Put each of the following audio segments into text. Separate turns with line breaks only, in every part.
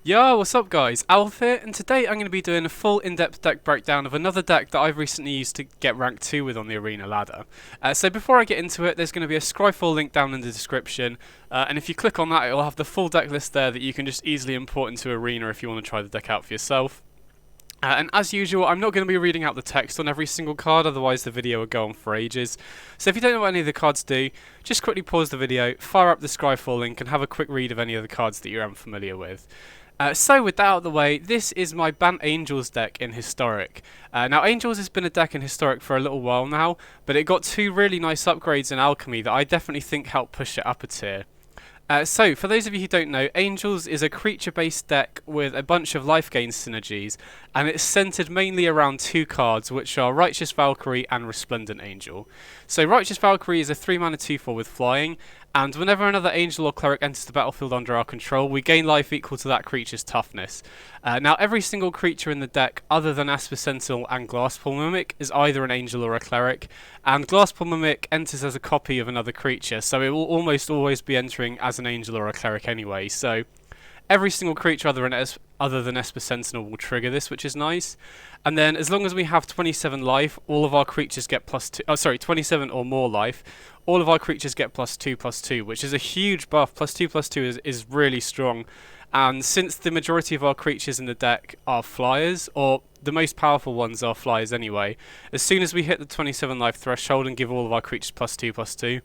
Yo, what's up guys? Alf here, and today I'm going to be doing a full in-depth deck breakdown of another deck that I've recently used to get rank 2 with on the arena ladder. So before I get into it, there's going to be a Scryfall link down in the description, and if you click on that it'll have the full deck list there that you can just easily import into arena if you want to try the deck out for yourself. And as usual, I'm not going to be reading out the text on every single card, otherwise the video would go on for ages. So if you don't know what any of the cards do, just quickly pause the video, fire up the Scryfall link and have a quick read of any of the cards that you're unfamiliar with. So with that out of the way, this is my Bant Angels deck in Historic. Now Angels has been a deck in Historic for a little while now, but it got two really nice upgrades in Alchemy that I definitely think helped push it up a tier. So, for those of you who don't know, Angels is a creature-based deck with a bunch of life gain synergies, and it's centered mainly around two cards, which are Righteous Valkyrie and Resplendent Angel. So, Righteous Valkyrie is a 3-mana 2/4 with flying, and whenever another Angel or Cleric enters the battlefield under our control, we gain life equal to that creature's toughness. Now, every single creature in the deck, other than Esper Sentinel and Glasspool Mimic, is either an Angel or a Cleric, and Glasspool Mimic enters as a copy of another creature, so it will almost always be entering as an Angel or a Cleric anyway. So every single creature other than Esper Sentinel will trigger this, which is nice. And then as long as we have 27 life, all of our creatures get +2. Oh, sorry, 27 or more life. All of our creatures get +2/+2, which is a huge buff. +2/+2 is really strong. And since the majority of our creatures in the deck are flyers, or the most powerful ones are flyers anyway, as soon as we hit the 27 life threshold and give all of our creatures +2/+2,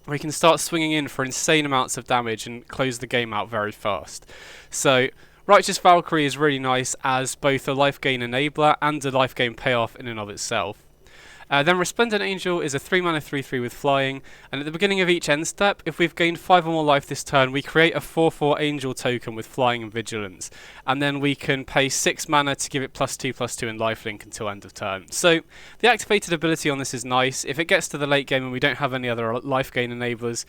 we can start swinging in for insane amounts of damage and close the game out very fast. So Righteous Valkyrie is really nice as both a life gain enabler and a life gain payoff in and of itself. Then Resplendent Angel is a 3-mana 3/3 with flying, and at the beginning of each end step, if we've gained 5 or more life this turn, we create a 4/4 Angel token with flying and vigilance, and then we can pay 6 mana to give it +2/+2 in lifelink until end of turn. So the activated ability on this is nice. If it gets to the late game and we don't have any other life gain enablers,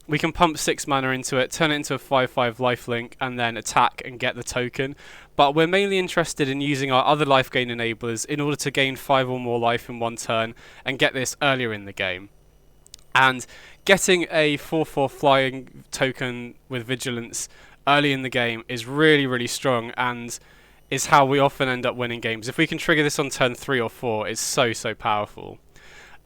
we can pump 6 mana into it, turn it into a 5/5 lifelink, and then attack and get the token. But we're mainly interested in using our other life gain enablers in order to gain 5 or more life in one turn and get this earlier in the game. And getting a 4/4 flying token with vigilance early in the game is really, really strong and is how we often end up winning games. If we can trigger this on turn 3 or 4, it's so powerful.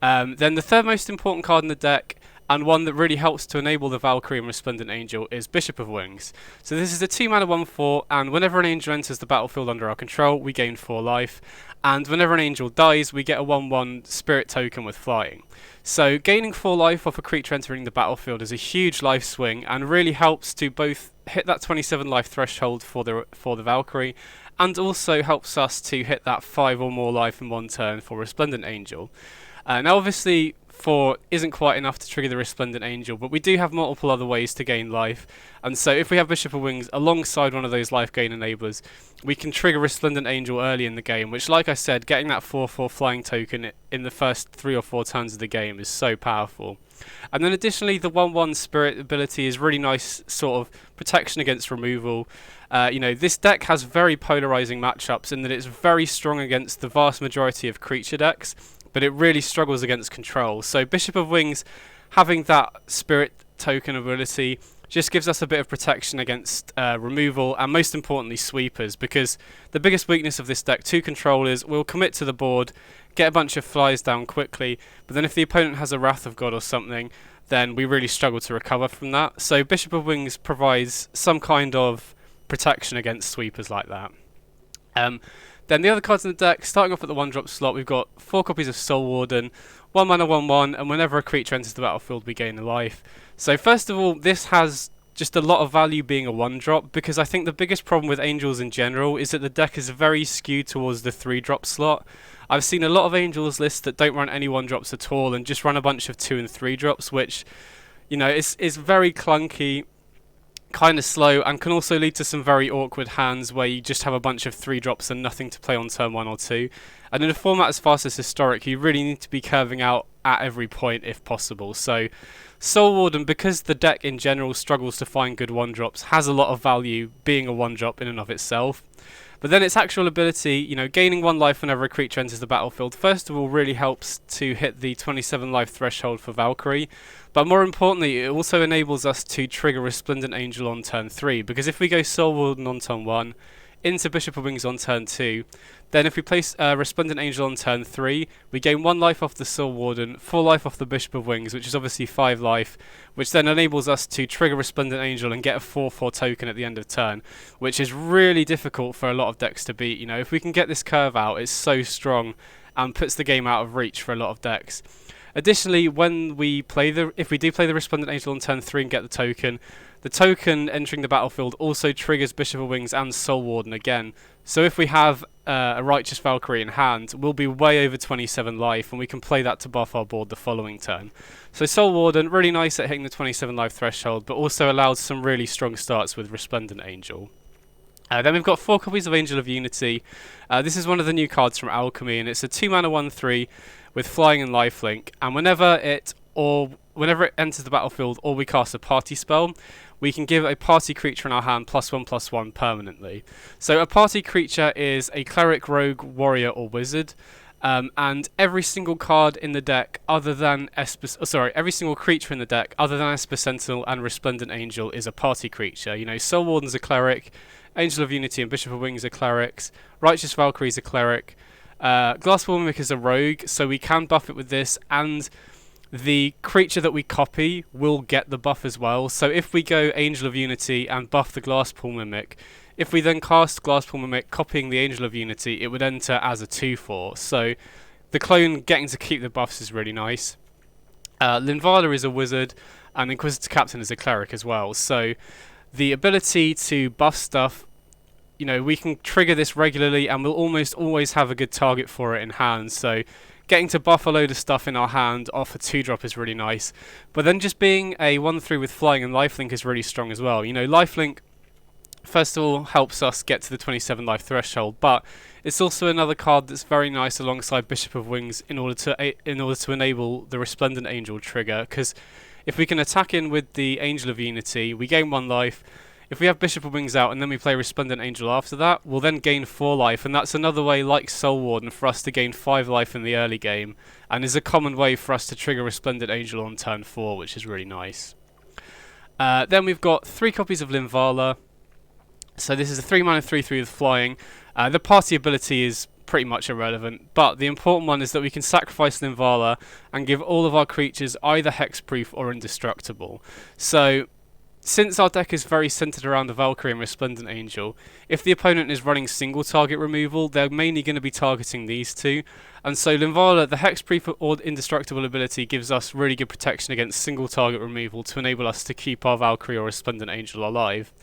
Then the third most important card in the deck, and one that really helps to enable the Valkyrie and Resplendent Angel, is Bishop of Wings. So this is a 2-mana 1/4, and whenever an angel enters the battlefield under our control, we gain 4 life, and whenever an angel dies, we get a 1/1 spirit token with flying. So gaining 4 life off a creature entering the battlefield is a huge life swing, and really helps to both hit that 27 life threshold for the Valkyrie, and also helps us to hit that 5 or more life in one turn for Resplendent Angel. Now obviously 4 isn't quite enough to trigger the Resplendent Angel, but we do have multiple other ways to gain life, and so if we have Bishop of Wings alongside one of those life gain enablers, we can trigger Resplendent Angel early in the game, which, like I said, getting that 4/4 flying token in the first 3 or 4 turns of the game is so powerful. And then additionally, the 1/1 spirit ability is really nice sort of protection against removal. This deck has very polarizing matchups in that it's very strong against the vast majority of creature decks, but it really struggles against control. So Bishop of Wings, having that spirit token ability, just gives us a bit of protection against removal, and most importantly sweepers, because the biggest weakness of this deck to control is we'll commit to the board, get a bunch of flies down quickly, but then if the opponent has a Wrath of God or something, then we really struggle to recover from that. So Bishop of Wings provides some kind of protection against sweepers like that. Then the other cards in the deck, starting off at the 1-drop slot, we've got 4 copies of Soul Warden, 1 mana 1/1, and whenever a creature enters the battlefield we gain a life. So first of all, this has just a lot of value being a 1-drop, because I think the biggest problem with Angels in general is that the deck is very skewed towards the 3-drop slot. I've seen a lot of Angels lists that don't run any 1-drops at all and just run a bunch of 2 and 3-drops, which, is very clunky, kind of slow, and can also lead to some very awkward hands where you just have a bunch of 3-drops and nothing to play on turn 1 or 2. And in a format as fast as Historic, you really need to be curving out at every point if possible. So Soul Warden, because the deck in general struggles to find good 1-drops, has a lot of value being a 1-drop in and of itself. But then its actual ability, gaining 1 life whenever a creature enters the battlefield, first of all really helps to hit the 27 life threshold for Valkyrie, but more importantly it also enables us to trigger Resplendent Angel on turn 3, because if we go Soul Warden on turn 1, into Bishop of Wings on turn 2, then if we place Resplendent Angel on turn 3, we gain 1 life off the Soul Warden, 4 life off the Bishop of Wings, which is obviously 5 life, which then enables us to trigger Resplendent Angel and get a 4/4 token at the end of turn, which is really difficult for a lot of decks to beat. If we can get this curve out, it's so strong and puts the game out of reach for a lot of decks. Additionally, when if we do play the Resplendent Angel on turn 3 and get the token entering the battlefield also triggers Bishop of Wings and Soul Warden again. So if we have a Righteous Valkyrie in hand, we'll be way over 27 life, and we can play that to buff our board the following turn. So Soul Warden, really nice at hitting the 27 life threshold, but also allows some really strong starts with Resplendent Angel. Then we've got 4 copies of Angel of Unity. This is one of the new cards from Alchemy, and it's a 2-mana 1/3 with flying and lifelink, and whenever it enters the battlefield or we cast a party spell, we can give a party creature in our hand +1/+1 permanently. So a party creature is a cleric, rogue, warrior, or wizard, and every single card in the deck every single creature in the deck other than Esper Sentinel and Resplendent Angel is a party creature. Soul Warden's a cleric, Angel of Unity and Bishop of Wings are clerics, Righteous Valkyrie's a cleric, Glassball Mimic is a rogue, so we can buff it with this, and the creature that we copy will get the buff as well. So if we go Angel of Unity and buff the Glasspool Mimic, if we then cast Glasspool Mimic copying the Angel of Unity, it would enter as a 2/4. So the clone getting to keep the buffs is really nice. Linvala is a wizard, and Inquisitor Captain is a cleric as well. So the ability to buff stuff, we can trigger this regularly, and we'll almost always have a good target for it in hand. So getting to buff a load of stuff in our hand off a 2-drop is really nice. But then just being a 1/3 with flying and lifelink is really strong as well. Lifelink, first of all, helps us get to the 27 life threshold, but it's also another card that's very nice alongside Bishop of Wings in order to enable the Resplendent Angel trigger, because if we can attack in with the Angel of Unity, we gain 1 life. If we have Bishop of Wings out and then we play Resplendent Angel after that, we'll then gain 4 life, and that's another way, like Soul Warden, for us to gain 5 life in the early game, and is a common way for us to trigger Resplendent Angel on turn 4, which is really nice. Then we've got 3 copies of Linvala. So this is a 3-mana 3/3 with flying. The party ability is pretty much irrelevant, but the important one is that we can sacrifice Linvala and give all of our creatures either hexproof or indestructible. So since our deck is very centered around the Valkyrie and Resplendent Angel, if the opponent is running single target removal, they're mainly going to be targeting these two. And so Linvala, the hexproof or indestructible ability, gives us really good protection against single target removal to enable us to keep our Valkyrie or Resplendent Angel alive.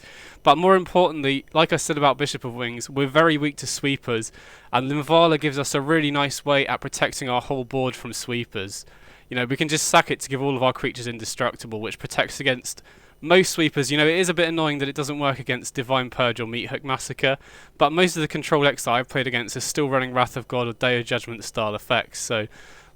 But more importantly, like I said about Bishop of Wings, we're very weak to sweepers, and Linvala gives us a really nice way at protecting our whole board from sweepers. We can just sack it to give all of our creatures indestructible, which protects against most sweepers. It is a bit annoying that it doesn't work against Divine Purge or Meathook Massacre, but most of the control decks that I've played against are still running Wrath of God or Day of Judgment style effects, so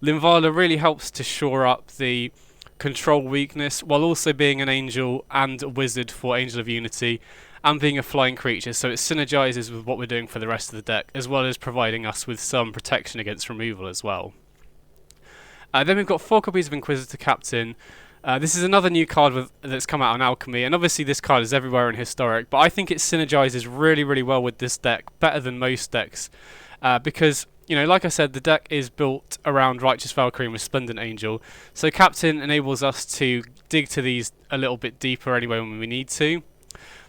Linvala really helps to shore up the control weakness while also being an angel and a wizard for Angel of Unity and being a flying creature, so it synergizes with what we're doing for the rest of the deck, as well as providing us with some protection against removal as well. Then we've got 4 copies of Inquisitor Captain. This is another new card that's come out on Alchemy, and obviously this card is everywhere in Historic, but I think it synergizes really, really well with this deck, better than most decks, because, like I said, the deck is built around Righteous Valkyrie and Resplendent Angel, so Captain enables us to dig to these a little bit deeper anyway when we need to,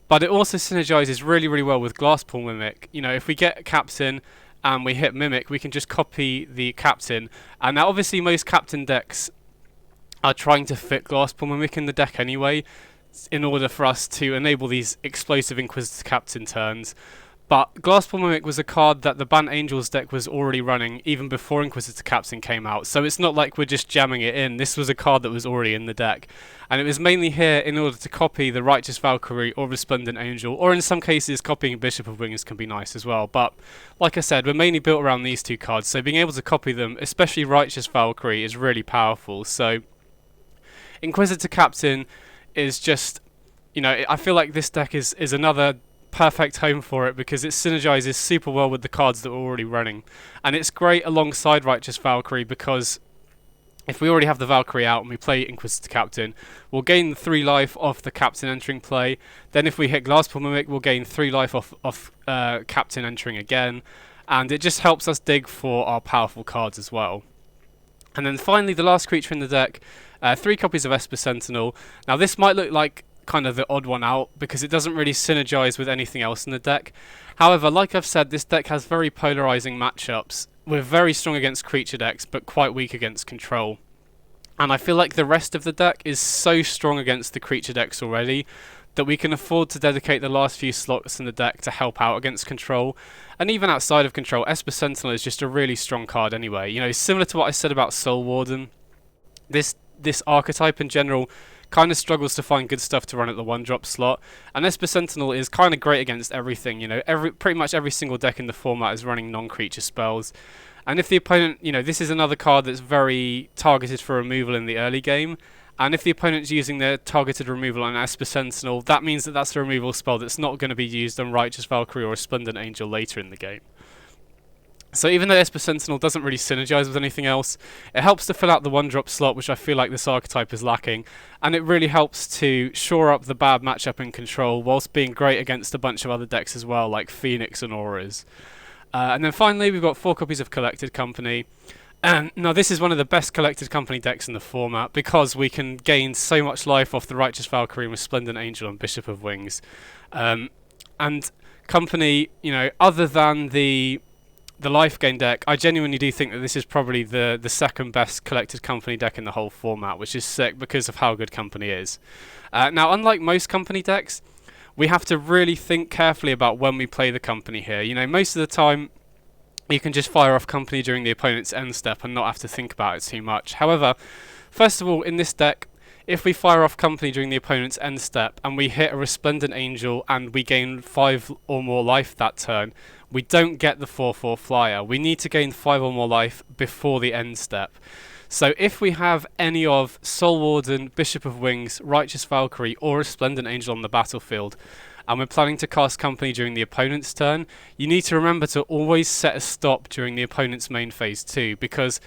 but it also synergizes really, really well with Glasspool Mimic. If we get Captain and we hit Mimic, we can just copy the Captain, and now obviously most Captain decks are trying to fit Glasspool Mimic in the deck anyway, in order for us to enable these explosive Inquisitor Captain turns. But Glasspool Mimic was a card that the Bant Angels deck was already running even before Inquisitor Captain came out, so it's not like we're just jamming it in. This was a card that was already in the deck, and it was mainly here in order to copy the Righteous Valkyrie or Resplendent Angel, or in some cases copying Bishop of Wings can be nice as well. But like I said, we're mainly built around these 2 cards, so being able to copy them, especially Righteous Valkyrie, is really powerful. So Inquisitor Captain is just, I feel like this deck is another perfect home for it because it synergizes super well with the cards that we're already running. And it's great alongside Righteous Valkyrie because if we already have the Valkyrie out and we play Inquisitor Captain, we'll gain 3 life off the Captain entering play. Then if we hit Glasspool Mimic, we'll gain 3 life off Captain entering again. And it just helps us dig for our powerful cards as well. And then finally, the last creature in the deck, 3 copies of Esper Sentinel. Now this might look like kind of the odd one out because it doesn't really synergize with anything else in the deck. However, like I've said, this deck has very polarizing matchups. We're very strong against creature decks, but quite weak against control. And I feel like the rest of the deck is so strong against the creature decks already that we can afford to dedicate the last few slots in the deck to help out against control. And even outside of control, Esper Sentinel is just a really strong card anyway. Similar to what I said about Soul Warden, this archetype in general kind of struggles to find good stuff to run at the 1-drop slot, and Esper Sentinel is kind of great against everything. Pretty much every single deck in the format is running non-creature spells, and if the opponent, this is another card that's very targeted for removal in the early game, and if the opponent's using their targeted removal on Esper Sentinel, that means that that's a removal spell that's not going to be used on Righteous Valkyrie or Resplendent Angel later in the game. So even though Esper Sentinel doesn't really synergize with anything else, it helps to fill out the 1-drop slot, which I feel like this archetype is lacking, and it really helps to shore up the bad matchup in control, whilst being great against a bunch of other decks as well, like Phoenix and Auras. And then finally, we've got 4 copies of Collected Company. Now this is one of the best Collected Company decks in the format, because we can gain so much life off the Righteous Valkyrie and Resplendent Angel and Bishop of Wings. And Company, other than the life gain deck, I genuinely do think that this is probably the second best Collected Company deck in the whole format, which is sick because of how good Company is. Now, unlike most Company decks, we have to really think carefully about when we play the Company here. Most of the time, you can just fire off Company during the opponent's end step and not have to think about it too much. However, first of all, in this deck, if we fire off Company during the opponent's end step and we hit a Resplendent Angel and we gain 5 or more life that turn, we don't get the 4/4 flyer. We need to gain 5 or more life before the end step. So if we have any of Soul Warden, Bishop of Wings, Righteous Valkyrie, or Resplendent Angel on the battlefield, and we're planning to cast Company during the opponent's turn, you need to remember to always set a stop during the opponent's main phase too, because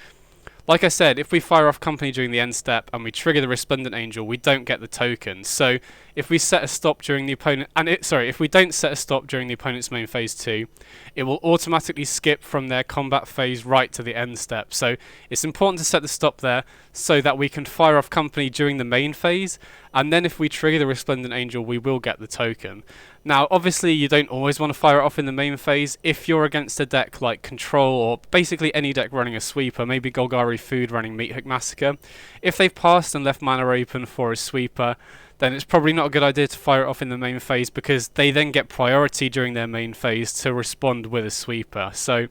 like I said, if we fire off Company during the end step and we trigger the Resplendent Angel, we don't get the token. So if we set a stop during the opponent, if we don't set a stop during the opponent's main phase 2, it will automatically skip from their combat phase right to the end step. So it's important to set the stop there so that we can fire off Company during the main phase, and then if we trigger the Resplendent Angel, we will get the token. Now, obviously, you don't always want to fire it off in the main phase. If you're against a deck like Control, or basically any deck running a sweeper, maybe Golgari Food running Mythic Massacre, if they've passed and left mana open for a sweeper, then it's probably not a good idea to fire it off in the main phase, because they then get priority during their main phase to respond with a sweeper. So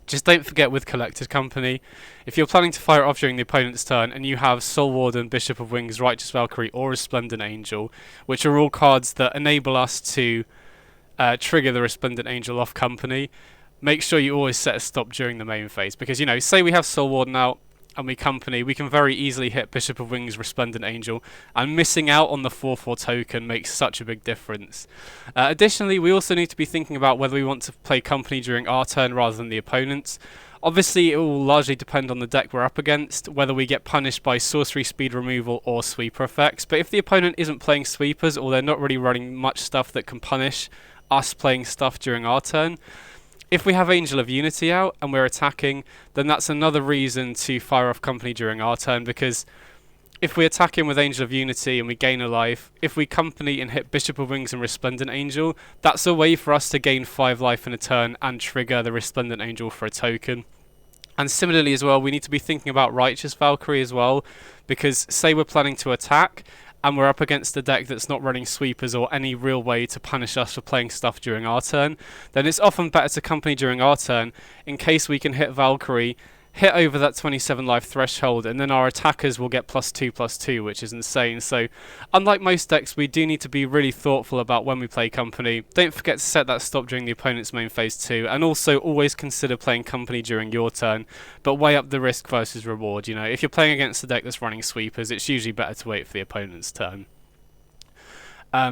just don't forget with Collected Company, if you're planning to fire it off during the opponent's turn and you have Soul Warden, Bishop of Wings, Righteous Valkyrie, or Resplendent Angel, which are all cards that enable us to trigger the Resplendent Angel off Company, make sure you always set a stop during the main phase. Because, say we have Soul Warden out and we Company, we can very easily hit Bishop of Wings, Resplendent Angel, and missing out on the 4/4 token makes such a big difference. Additionally, we also need to be thinking about whether we want to play Company during our turn rather than the opponent's. Obviously, it will largely depend on the deck we're up against, whether we get punished by sorcery speed removal or sweeper effects. But if the opponent isn't playing sweepers, or they're not really running much stuff that can punish us playing stuff during our turn, if we have Angel of Unity out and we're attacking, then that's another reason to fire off Company during our turn, because if we attack him with Angel of Unity and we gain a life, if we Company and hit Bishop of Wings and Resplendent Angel, that's a way for us to gain 5 life in a turn and trigger the Resplendent Angel for a token. And similarly as well, we need to be thinking about Righteous Valkyrie as well, because say we're planning to attack and we're up against a deck that's not running sweepers or any real way to punish us for playing stuff during our turn, then it's often better to Company during our turn in case we can hit Valkyrie, hit over that 27 life threshold, and then our attackers will get +2/+2, which is insane. So unlike most decks, we do need to be really thoughtful about when we play company. Don't forget to set that stop during the opponent's main phase too, and also always consider playing company during your turn, but weigh up the risk versus reward. You know, if you're playing against a deck that's running sweepers, it's usually better to wait for the opponent's turn.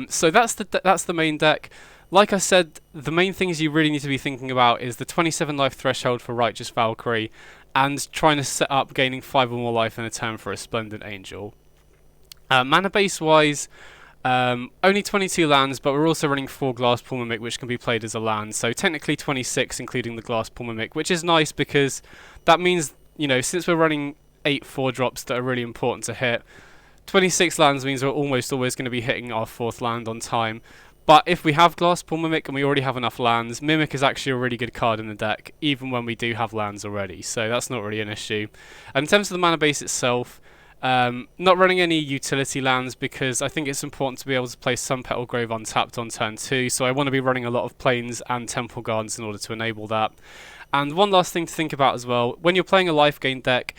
So that's the main deck. Like I said, the main things you really need to be thinking about is the 27 life threshold for Righteous Valkyrie, and trying to set up gaining 5 or more life in a turn for a Splendid Angel. Mana base wise, only 22 lands, but we're also running 4 Glasspool Mimic, which can be played as a land, so technically 26 including the Glasspool Mimic, which is nice because that means, you know, since we're running 8 4-drops that are really important to hit, 26 lands means we're almost always going to be hitting our 4th land on time. But if we have Glasspool Mimic and we already have enough lands, Mimic is actually a really good card in the deck, even when we do have lands already, so that's not really an issue. And in terms of the mana base itself, not running any utility lands because I think it's important to be able to play some Petal Grove untapped on turn 2, so I want to be running a lot of Plains and Temple Gardens in order to enable that. And one last thing to think about as well, when you're playing a life gain deck,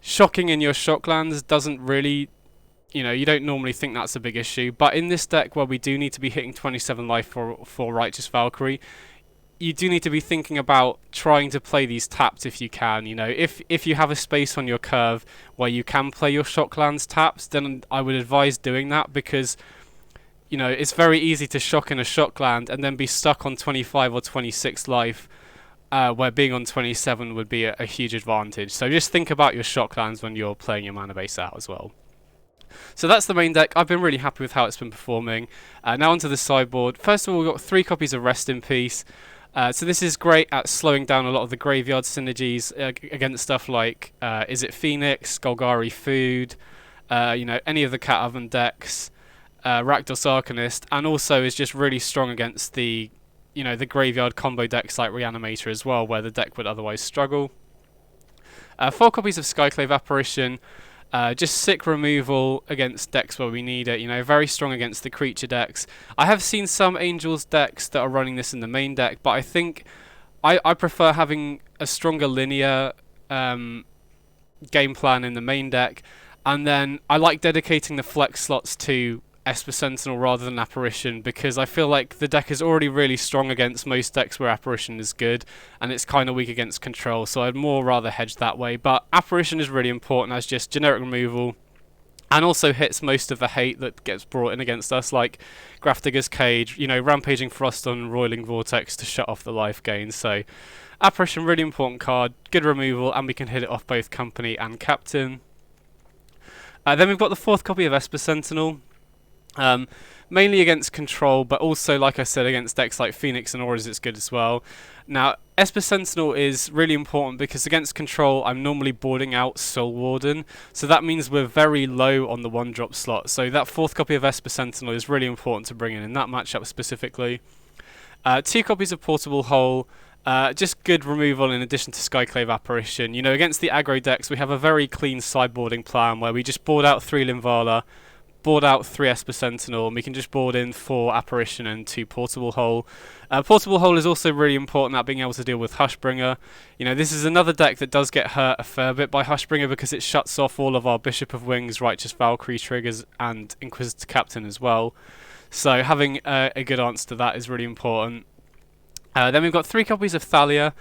shocking in your shock lands doesn't really, you know, you don't normally think that's a big issue, but in this deck where we do need to be hitting 27 life for Righteous Valkyrie, you do need to be thinking about trying to play these tapped if you can. You know, if you have a space on your curve where you can play your shock lands tapped, then I would advise doing that, because, you know, it's very easy to shock in a shock land and then be stuck on 25 or 26 life, where being on 27 would be a huge advantage. So just think about your shock lands when you're playing your mana base out as well. So that's the main deck. I've been really happy with how it's been performing. Now onto the sideboard. First of all, we've got 3 copies of Rest in Peace. So this is great at slowing down a lot of the graveyard synergies against stuff like Is It Phoenix, Golgari Food, you know, any of the Cat Oven decks, Rakdos Arcanist, and also is just really strong against the, you know, the graveyard combo decks like Reanimator as well, where the deck would otherwise struggle. 4 copies of Skyclave Apparition. Just sick removal against decks where we need it, you know, very strong against the creature decks. I have seen some Angels decks that are running this in the main deck, but I think I prefer having a stronger linear game plan in the main deck, and then I like dedicating the flex slots to Esper Sentinel rather than Apparition, because I feel like the deck is already really strong against most decks where Apparition is good, and it's kind of weak against Control, so I'd more rather hedge that way. But Apparition is really important as just generic removal, and also hits most of the hate that gets brought in against us, like Grafdigger's Cage, you know, Rampaging Froston, Roiling Vortex to shut off the life gain. So Apparition, really important card, good removal, and we can hit it off both Company and Captain. Then we've got the 4th copy of Esper Sentinel. Mainly against Control, but also, like I said, against decks like Phoenix and Auras it's good as well. Now, Esper Sentinel is really important because against Control I'm normally boarding out Soul Warden, so that means we're very low on the 1-drop slot. So that 4th copy of Esper Sentinel is really important to bring in that matchup specifically. 2 copies of Portable Hole. Just good removal in addition to Skyclave Apparition. You know, against the aggro decks we have a very clean sideboarding plan where we just board out 3 Linvala, board out 3 Esper Sentinel, and we can just board in 4 Apparition and 2 Portable Hole. Portable Hole is also really important at being able to deal with Hushbringer. You know, this is another deck that does get hurt a fair bit by Hushbringer because it shuts off all of our Bishop of Wings, Righteous Valkyrie triggers, and Inquisitor Captain as well. So having a good answer to that is really important. Then we've got 3 copies of Thalia.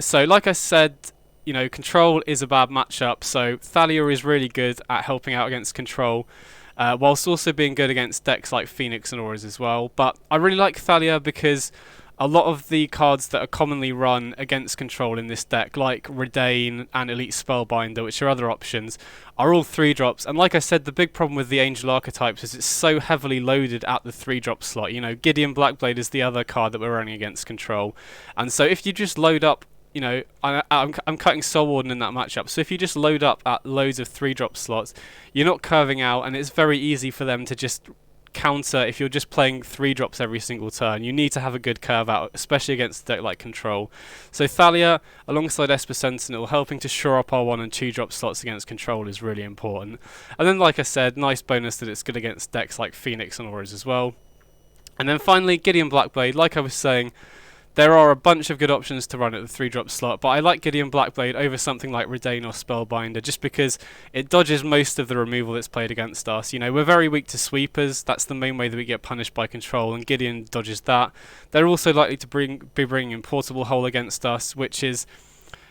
So like I said, you know, Control is a bad matchup, so Thalia is really good at helping out against Control, whilst also being good against decks like Phoenix and Auras as well. But I really like Thalia because a lot of the cards that are commonly run against Control in this deck, like Redain and Elite Spellbinder, which are other options, are all 3-drops. And like I said, the big problem with the Angel archetypes is it's so heavily loaded at the 3-drop slot. You know, Gideon Blackblade is the other card that we're running against Control. And so if you just load up, you know, I'm cutting Soul Warden in that matchup, so if you just load up at loads of 3-drop slots, you're not curving out, and it's very easy for them to just counter if you're just playing 3-drops every single turn. You need to have a good curve out, especially against a deck like Control. So Thalia, alongside Esper Sentinel, helping to shore up our 1 and 2-drop slots against Control is really important. And then, like I said, nice bonus that it's good against decks like Phoenix and Auras as well. And then finally, Gideon Blackblade, like I was saying, There are a bunch of good options to run at the 3-drop slot, but I like Gideon Blackblade over something like Redain or Spellbinder just because it dodges most of the removal that's played against us. You know, we're very weak to sweepers. That's the main way that we get punished by control, and Gideon dodges that. They're also likely to be bringing in Portable Hole against us, which is,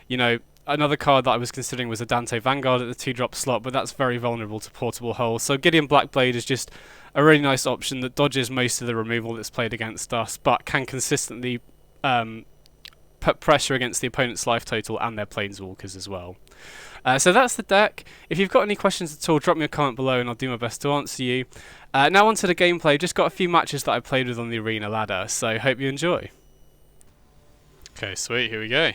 you know, another card that I was considering was a Dante Vanguard at the 2-drop slot, but that's very vulnerable to Portable Hole. So Gideon Blackblade is just a really nice option that dodges most of the removal that's played against us, but can consistently put pressure against the opponent's life total and their planeswalkers as well. So that's the deck. If you've got any questions at all, drop me a comment below and I'll do my best to answer you. Now onto the gameplay. Just got a few matches that I played with on the arena ladder, so hope you enjoy. Okay, sweet, here we go.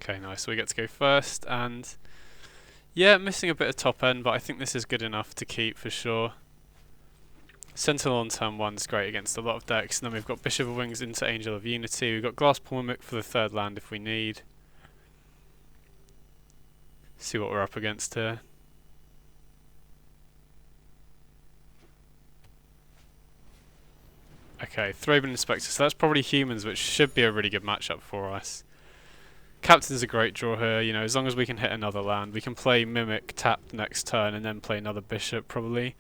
Okay, nice, so we get to go first, and yeah, missing a bit of top end, but I think this is good enough to keep for sure. Sentinel on turn 1 is great against a lot of decks, and then we've got Bishop of Wings into Angel of Unity. We've got Glasspool Mimic for the 3rd land if we need. See what we're up against here. Okay, Thraben Inspector, so that's probably humans, which should be a really good matchup for us. Captain's a great draw here, you know, as long as we can hit another land. We can play Mimic tapped next turn and then play another Bishop probably.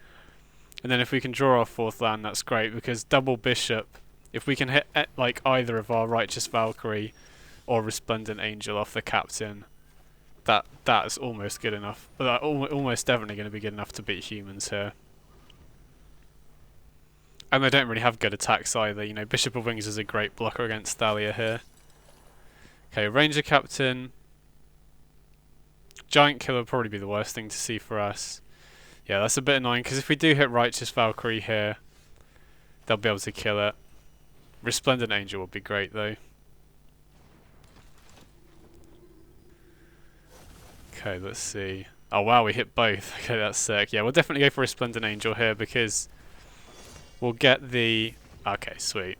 And then if we can draw our 4th land, that's great, because double Bishop, if we can hit like either of our Righteous Valkyrie or Resplendent Angel off the Captain, that is almost good enough. But almost definitely going to be good enough to beat humans here. And they don't really have good attacks either, you know, Bishop of Wings is a great blocker against Thalia here. Okay, Ranger Captain. Giant Killer would probably be the worst thing to see for us. Yeah, that's a bit annoying, because if we do hit Righteous Valkyrie here, they'll be able to kill it. Resplendent Angel would be great, though. Okay, let's see. Oh, wow, we hit both. Okay, that's sick. Yeah, we'll definitely go for Resplendent Angel here, because we'll get the... Okay, sweet.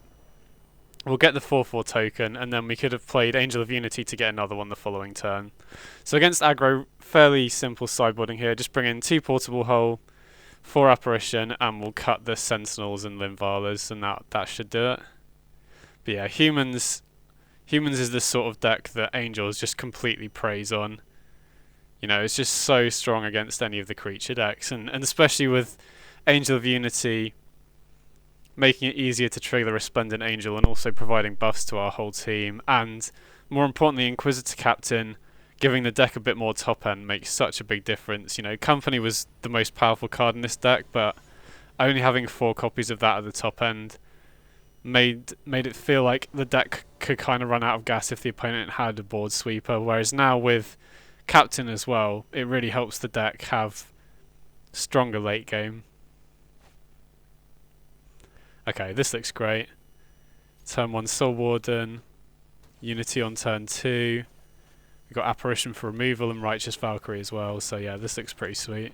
We'll get the 4/4 token, and then we could have played Angel of Unity to get another one the following turn. So against aggro, fairly simple sideboarding here. Just bring in 2 Portable Hole, 4 Apparition, and we'll cut the Sentinels and Linvalas, and that should do it. But yeah, humans is the sort of deck that Angels just completely preys on. You know, it's just so strong against any of the creature decks, and especially with Angel of Unity making it easier to trigger Resplendent Angel and also providing buffs to our whole team, and more importantly Inquisitor Captain giving the deck a bit more top end makes such a big difference. You know, Company was the most powerful card in this deck, but only having 4 copies of that at the top end made it feel like the deck could kind of run out of gas if the opponent had a board sweeper, whereas now with Captain as well, it really helps the deck have stronger late game. Okay, this looks great. Turn 1 Soul Warden, Unity on turn 2. We've got Apparition for removal and Righteous Valkyrie as well, so yeah, this looks pretty sweet.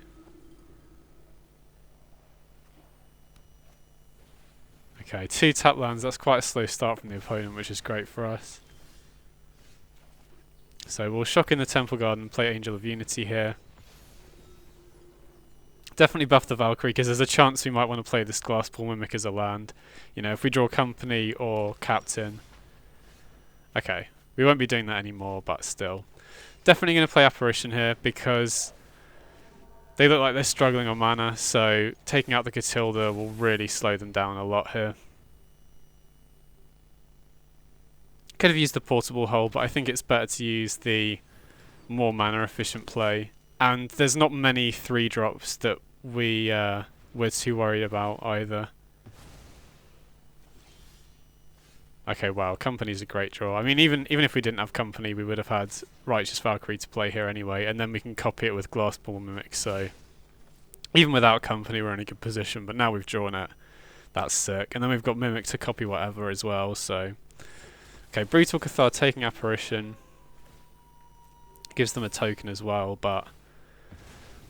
Okay, 2 tap lands, that's quite a slow start from the opponent, which is great for us. So we'll shock in the Temple Garden and play Angel of Unity here. Definitely buff the Valkyrie, because there's a chance we might want to play this Glasspool Mimic as a land. You know, if we draw Company or Captain. Okay, we won't be doing that anymore, but still. Definitely going to play Apparition here, because they look like they're struggling on mana, so taking out the Catilda will really slow them down a lot here. Could have used the Portable Hole, but I think it's better to use the more mana efficient play. And there's not many 3-drops that we're too worried about either. Okay, wow, Company's a great draw. I mean, even if we didn't have Company, we would have had Righteous Valkyrie to play here anyway, and then we can copy it with Glasspool Mimic, so even without Company we're in a good position, but now we've drawn it. That's sick. And then we've got Mimic to copy whatever as well, so... Okay, Brutal Cathar taking Apparition gives them a token as well, but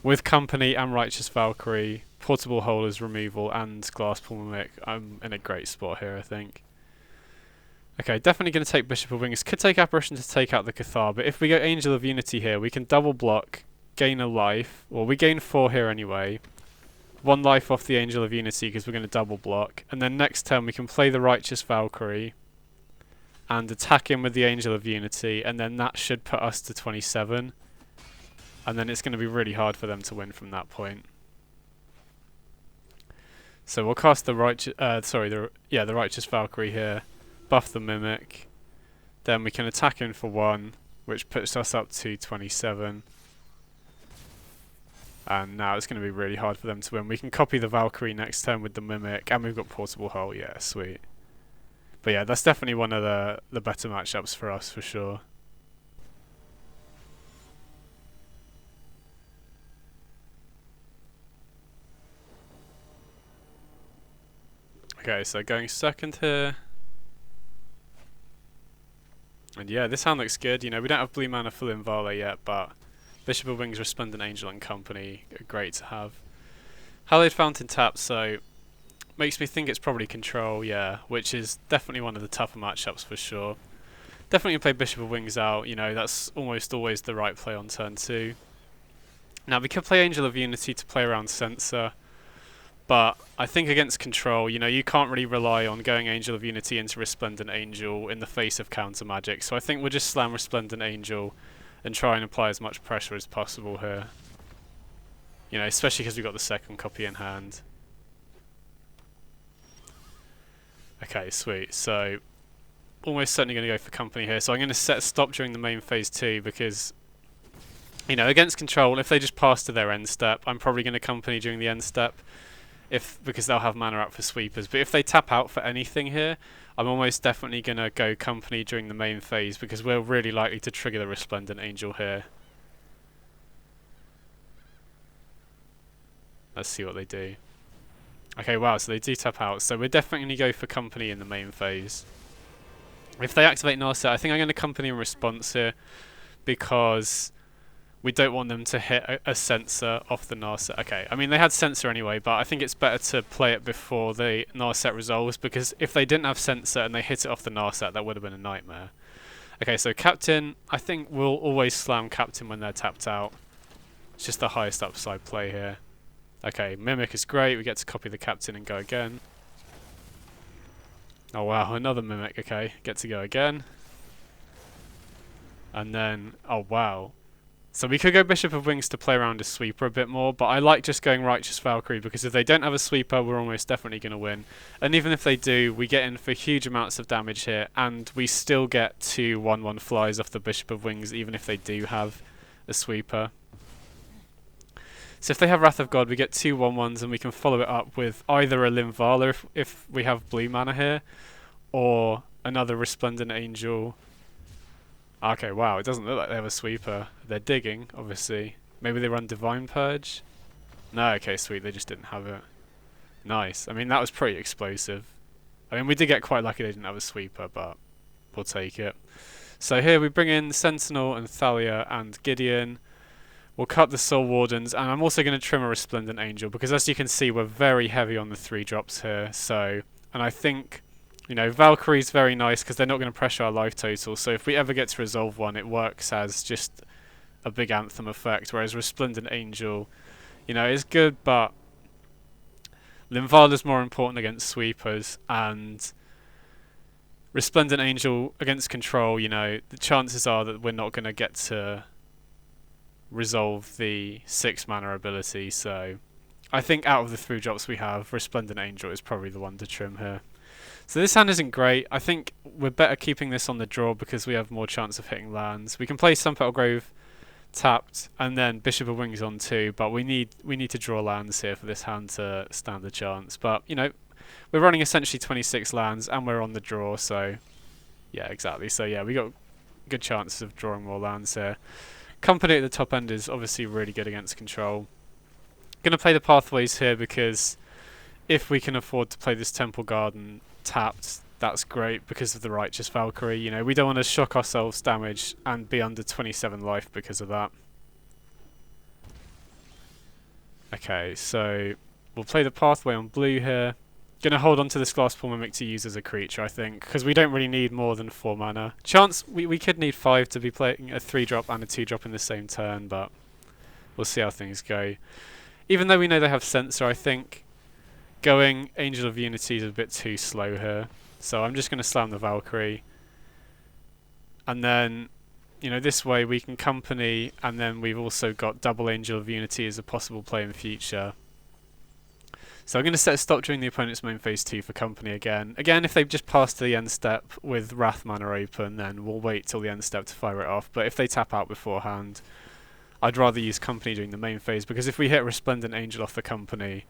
with Company and Righteous Valkyrie, Portable Hole is removal, and Glasspool Mimic, I'm in a great spot here, I think. Okay, definitely going to take Bishop of Wings. Could take Apparition to take out the Cathar, but if we go Angel of Unity here, we can double block, gain a life. Well, we gain 4 here anyway. 1 life off the Angel of Unity because we're going to double block. And then next turn we can play the Righteous Valkyrie and attack him with the Angel of Unity, and then that should put us to 27. And then it's going to be really hard for them to win from that point. So we'll cast the Righteous Valkyrie here, buff the Mimic, then we can attack him for 1, which puts us up to 27. And now it's going to be really hard for them to win. We can copy the Valkyrie next turn with the Mimic, and we've got Portable Hull. Yeah, sweet. But yeah, that's definitely one of the better matchups for us, for sure. Okay, so going second here. And yeah, this hand looks good. You know, we don't have blue mana full Invala yet, but Bishop of Wings, Resplendent Angel and company are great to have. Hallowed Fountain tapped, so makes me think it's probably control, yeah, which is definitely one of the tougher matchups for sure. Definitely play Bishop of Wings out, you know, that's almost always the right play on turn 2. Now we could play Angel of Unity to play around Censor, but I think against control, you know, you can't really rely on going Angel of Unity into Resplendent Angel in the face of counter magic, so I think we'll just slam Resplendent Angel and try and apply as much pressure as possible here. You know, especially because we've got the second copy in hand. Okay, sweet. So, almost certainly going to go for company here. So I'm going to set stop during the main phase 2 because, you know, against control, if they just pass to their end step, I'm probably going to company during the end step, because they'll have mana up for sweepers. But if they tap out for anything here, I'm almost definitely going to go company during the main phase because we're really likely to trigger the Resplendent Angel here. Let's see what they do. Okay, wow, so they do tap out. So we're definitely going to go for company in the main phase. If they activate Narset, I think I'm going to company in response here because we don't want them to hit a Censor off the Narset. Okay, I mean, they had Censor anyway, but I think it's better to play it before the Narset resolves because if they didn't have Censor and they hit it off the Narset, that would have been a nightmare. Okay, so Captain, I think we'll always slam Captain when they're tapped out. It's just the highest upside play here. Okay, Mimic is great. We get to copy the Captain and go again. Oh wow, another Mimic. Okay, get to go again. And then, oh wow. So we could go Bishop of Wings to play around a sweeper a bit more, but I like just going Righteous Valkyrie because if they don't have a sweeper, we're almost definitely going to win. And even if they do, we get in for huge amounts of damage here, and we still get 2 1/1 flies off the Bishop of Wings, even if they do have a sweeper. So if they have Wrath of God, we get 2 1/1s, and we can follow it up with either a Linvala if we have blue mana here, or another Resplendent Angel. Okay, wow, it doesn't look like they have a sweeper. They're digging, obviously. Maybe they run Divine Purge? No, okay, sweet, they just didn't have it. Nice. I mean, that was pretty explosive. I mean, we did get quite lucky they didn't have a sweeper, but we'll take it. So here we bring in Sentinel and Thalia and Gideon. We'll cut the Soul Wardens, and I'm also going to trim a Resplendent Angel, because as you can see, we're very heavy on the 3-drops here. So, and I think, you know, Valkyrie's very nice, because they're not going to pressure our life total, so if we ever get to resolve one, it works as just a big Anthem effect, whereas Resplendent Angel, you know, is good, but Linvala's more important against sweepers, and Resplendent Angel against control, you know, the chances are that we're not going to get to resolve the 6 mana ability, so I think out of the 3 drops we have, Resplendent Angel is probably the one to trim here. So this hand isn't great. I think we're better keeping this on the draw because we have more chance of hitting lands. We can play Sunpetal Grove tapped and then Bishop of Wings on 2, but we need to draw lands here for this hand to stand a chance. But, you know, we're running essentially 26 lands and we're on the draw, so yeah, exactly. So yeah, we got good chances of drawing more lands here. Company at the top end is obviously really good against control. Going to play the Pathways here because if we can afford to play this Temple Garden tapped, that's great because of the Righteous Valkyrie. You know, we don't want to shock ourselves damage and be under 27 life because of that. Okay, so we'll play the Pathway on blue here. Going to hold on to this Glasspool Mimic to use as a creature, I think, because we don't really need more than 4 mana. Chance, we could need 5 to be playing a 3-drop and a 2-drop in the same turn, but we'll see how things go. Even though we know they have Sensor, I think going Angel of Unity is a bit too slow here. So I'm just going to slam the Valkyrie. And then, you know, this way we can company, and then we've also got double Angel of Unity as a possible play in future. So I'm going to set a stop during the opponent's main phase 2 for company again. Again, if they've just passed the end step with Wrath mana open, then we'll wait till the end step to fire it off. But if they tap out beforehand, I'd rather use company during the main phase, because if we hit Resplendent Angel off the company,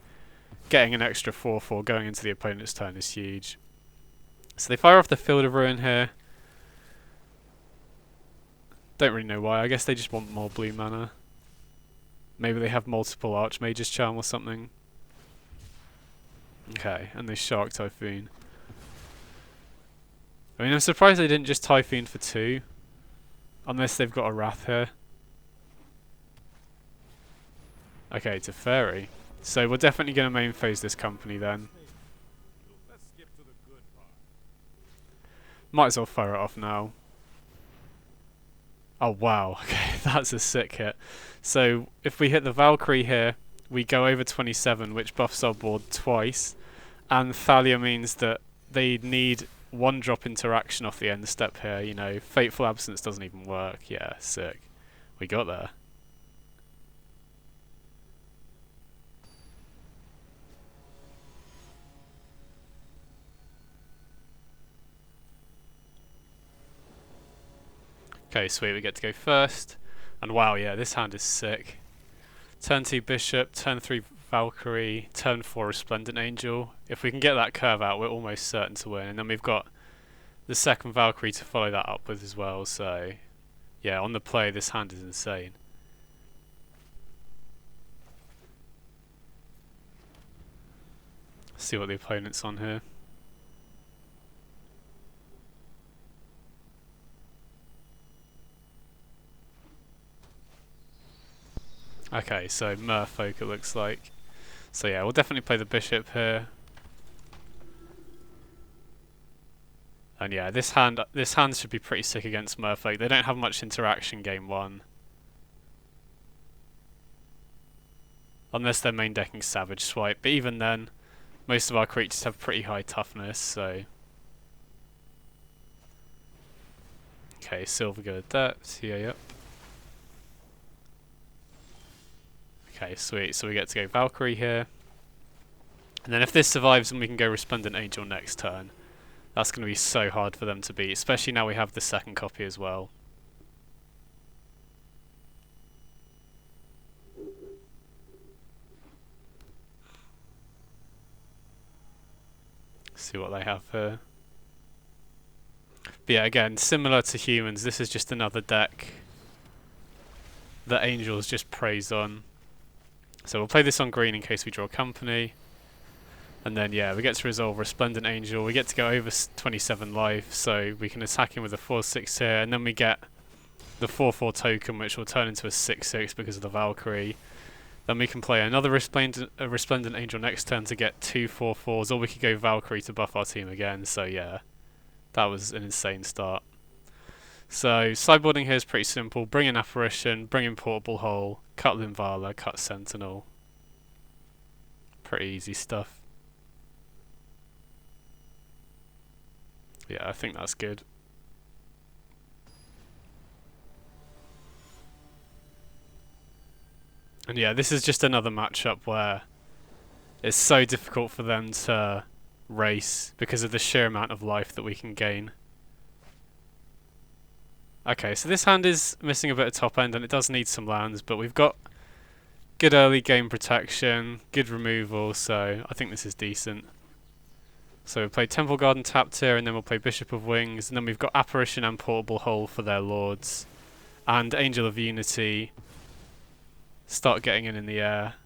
getting an extra 4/4 going into the opponent's turn is huge. So they fire off the Field of Ruin here. Don't really know why. I guess they just want more blue mana. Maybe they have multiple Archmage's Charm or something. Okay, and they Shark Typhoon. I mean, I'm surprised they didn't just Typhoon for 2. Unless they've got a Wrath here. Okay, to Fairy. So we're definitely going to main phase this company then. Might as well fire it off now. Oh wow, okay, that's a sick hit. So if we hit the Valkyrie here, we go over 27, which buffs our board twice. And Thalia means that they need 1-drop interaction off the end step here. You know, Fateful Absence doesn't even work. Yeah, sick. We got there. Okay, sweet, we get to go first. And wow, yeah, this hand is sick. Turn 2 Bishop, turn 3 Valkyrie, turn 4 Resplendent Angel. If we can get that curve out, we're almost certain to win. And then we've got the second Valkyrie to follow that up with as well. So, yeah, on the play, this hand is insane. Let's see what the opponent's on here. Okay, so Merfolk it looks like. So yeah, we'll definitely play the Bishop here. And yeah, this hand should be pretty sick against Merfolk. They don't have much interaction game 1. Unless they're main decking Savage Swipe, but even then, most of our creatures have pretty high toughness, so... Okay, Silver Good Adept, yeah, yep. Okay, sweet, so we get to go Valkyrie here. And then if this survives, then we can go Resplendent Angel next turn. That's going to be so hard for them to beat, especially now we have the second copy as well. See what they have here. But yeah, again, similar to humans, this is just another deck that Angels just preys on. So we'll play this on green in case we draw company. And then yeah, we get to resolve Resplendent Angel. We get to go over 27 life, so we can attack him with a 4/6 here, and then we get the 4/4 token, which will turn into a 6/6 because of the Valkyrie. Then we can play another Resplendent Angel next turn to get 2 4/4s, or we could go Valkyrie to buff our team again. So yeah, that was an insane start. So sideboarding here is pretty simple. Bring in Apparition, bring in Portable Hole, cut Linvala, cut Sentinel. Pretty easy stuff. Yeah, I think that's good. And yeah, this is just another matchup where it's so difficult for them to race because of the sheer amount of life that we can gain. Okay, so this hand is missing a bit of top end and it does need some lands, but we've got good early game protection, good removal, so I think this is decent. So we'll play Temple Garden tapped here, and then we'll play Bishop of Wings, and then we've got Apparition and Portable Hole for their lords. And Angel of Unity. Start getting in the air.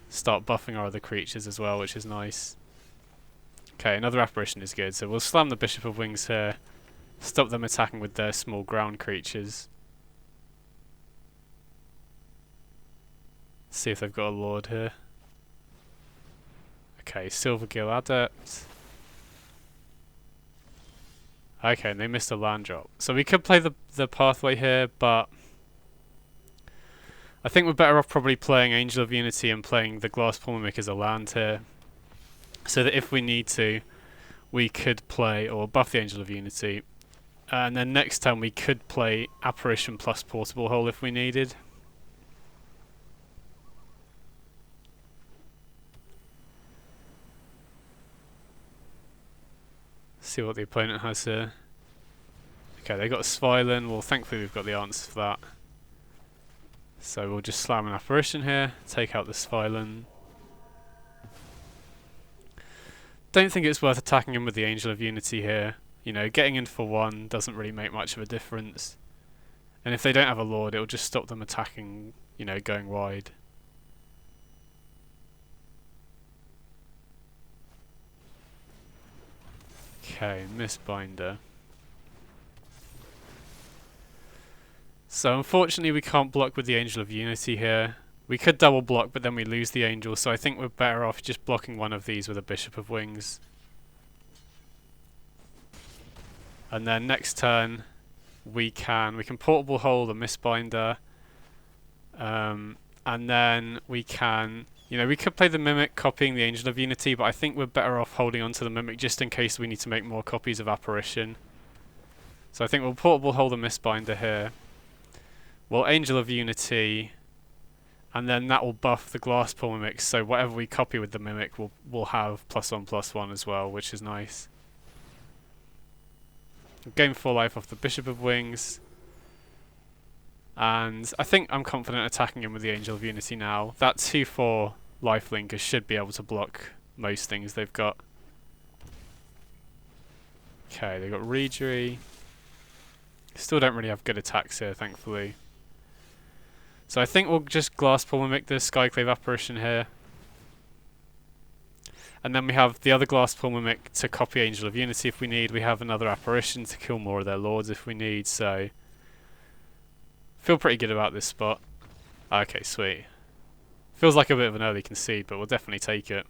Start buffing our other creatures as well, which is nice. Okay, another Apparition is good, so we'll slam the Bishop of Wings here. Stop them attacking with their small ground creatures. See if they've got a lord here. Okay, Silvergill Adept. Okay, and they missed a land drop. So we could play the pathway here, but I think we're better off probably playing Angel of Unity and playing the Glasspool Mimic as a land here, so that if we need to, we could play, or buff the Angel of Unity, and then next turn we could play Apparition plus Portable Hole if we needed. See what the opponent has here. Okay, they got a Sviolin. Well, thankfully we've got the answer for that. So we'll just slam an Apparition here, take out the Sviolin. Don't think it's worth attacking him with the Angel of Unity here. You know, getting in for one doesn't really make much of a difference. And if they don't have a Lord, it'll just stop them attacking, you know, going wide. Okay, Mistbinder. So unfortunately we can't block with the Angel of Unity here. We could double block, but then we lose the Angel, so I think we're better off just blocking one of these with a Bishop of Wings. And then next turn we can Portable Hole the Mistbinder. And then we can, you know, we could play the Mimic copying the Angel of Unity, but I think we're better off holding on to the Mimic just in case we need to make more copies of Apparition. So I think we'll Portable Hole the Mistbinder here. We'll Angel of Unity, and then that will buff the Glasspool Mimic, so whatever we copy with the Mimic will have +1/+1 as well, which is nice. Gain 4 life off the Bishop of Wings, and I think I'm confident attacking him with the Angel of Unity now. That 2/4 lifelinker should be able to block most things they've got. Okay, they got Reedry. Still don't really have good attacks here, thankfully. So I think we'll just Glasspool Mimic the Skyclave Apparition here. And then we have the other Glasspool Mimic to copy Angel of Unity if we need. We have another Apparition to kill more of their Lords if we need, so feel pretty good about this spot. Okay, sweet. Feels like a bit of an early concede, but we'll definitely take it.